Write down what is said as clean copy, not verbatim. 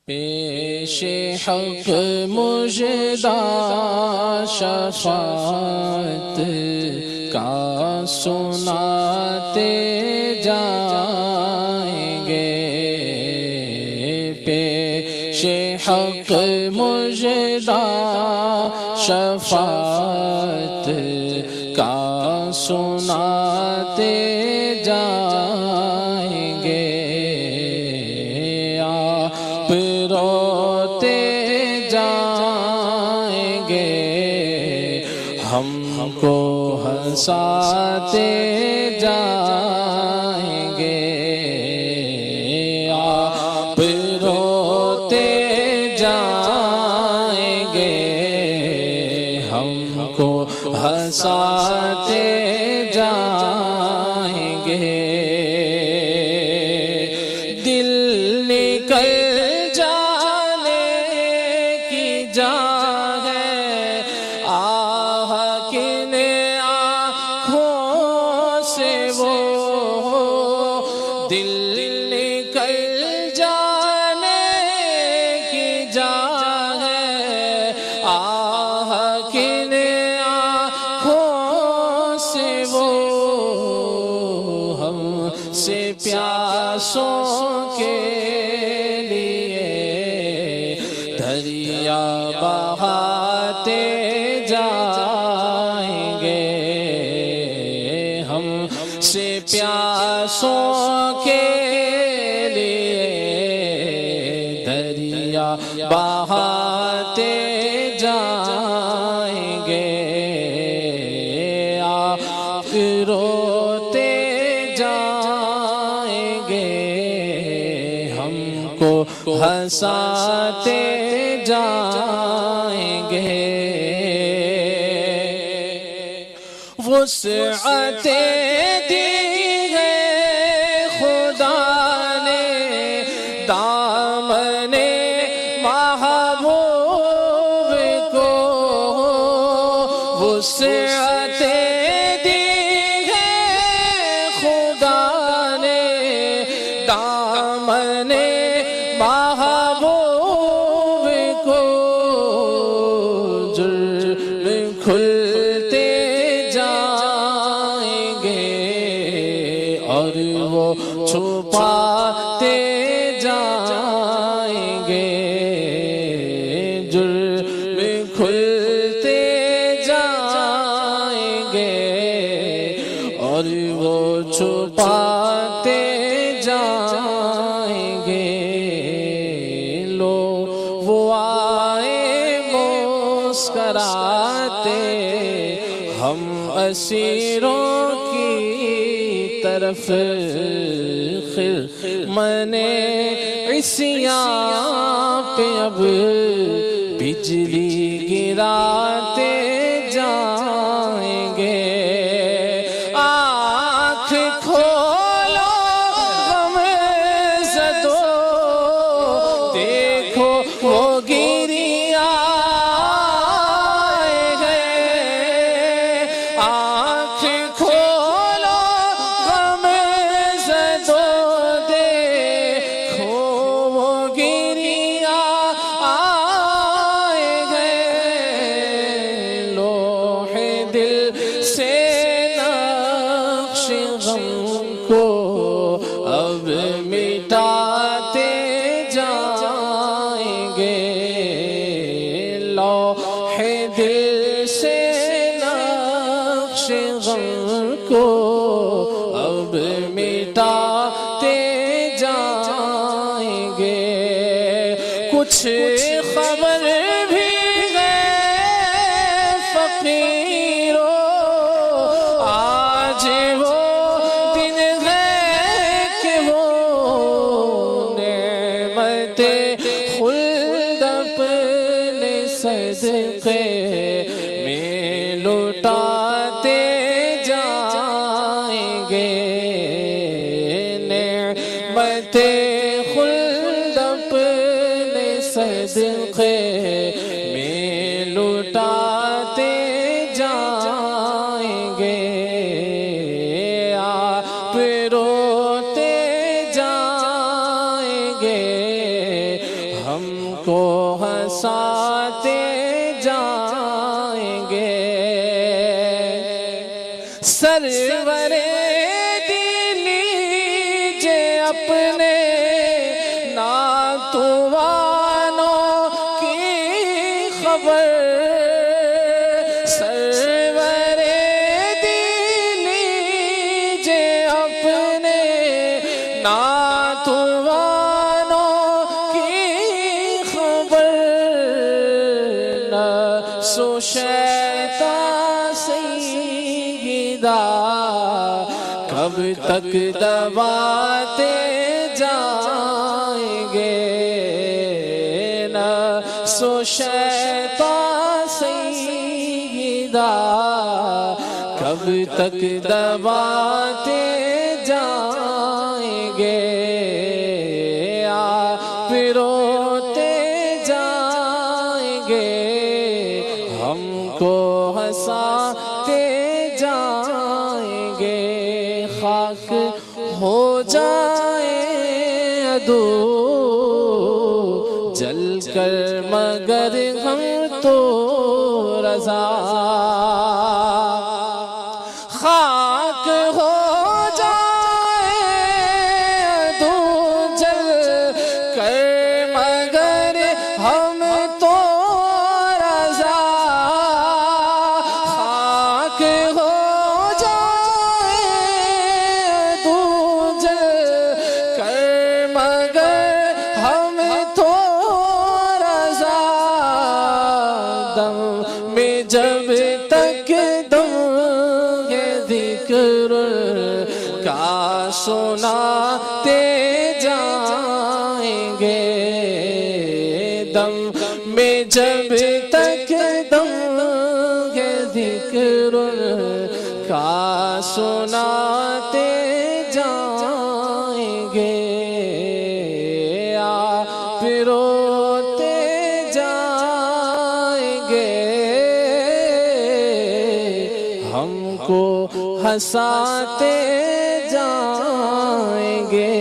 پیش حق مژدہ شفاعت کا سناتے جائیں گے، پیش حق مژدہ شفاعت کا سناتے جائیں گے، آپ روتے جائیں گے، ہم کو ہنساتے جائیں گے، آپ روتے جائیں گے، ہم کو ہنساتے جائیں گے، دل نکل جانے کی جا ہے، آہ کن آنکھوں سے وہ دل نکل جانے کی جا ہے، آہ کن آنکھوں سے وہ ہم سے پیاسوں کے لیے دریا بہاتے جائیں گے، ہم سے پیاسوں کے لیے دریا بہاتے جائیں گے، آپ روتے جائیں گے، ہم کو ہنساتے جائیں گے، وسعتیں دی ہے خدا نے دامن محبوب کو، وسعتیں دی ہے خدا نے دامن محبوب کو، جرم کھلتے جائیں گے اور وہ چھپاتے جائیں گے، جرم کھلتے جائیں گے اور وہ چھپاتے جائیں گے، لو وہ آئے مسکراتے ہم اسیروں کی طرف، خرمن عصیاں پہ اب بجلی گراتے جائیں گے، آنکھ کھولو غم زدو دیکھو وہ گری آئے گئے، آنکھ کھولو غم زدو دیکھو وہ گری آئے گئے، لوح دل سے نقش غم کو اب مٹاتے جائیں گے، لوح دل سے نقش غم کو اب مٹاتے جائیں گے، کچھ خبر بھی ہے فقیروں آج وہ دن ہے کہ وہ نعمت خلد اپنے صدقے میں لٹاتے جائیں گے، نعمت خلد اپنے صدقے میں لٹاتے جائیں گے، آپ روتے جائیں گے، ہم کو ہنساتے جائیں گے سرور دین لیجے اپنے ناتوانوں کی خبر سرور دین لیجے اپنے ناتوانوں کی خبر نفس و شیطان سیدہ کب تک دباتے جائیں گے نفس و شیطان سیدہ کب تک دباتے جائیں گے آپ روتے جائیں گے ہم کو ہنساتے جائیں گے خاک ہو جائے عدو جل کر مگر ہم تو رضا خاک ہو جائے عدو جل کر مگر ہم تو رضا خاک ہو جائے عدو جل کر مگر ہم تو رضا دم میں جب تک دم ہے ذکر کا سناتے جائیں گے دم میں جب تک دم ہے ذکر کا سناتے جائیں گے آپ روتے جائیں گے ہم کو ہنساتے جائیں گے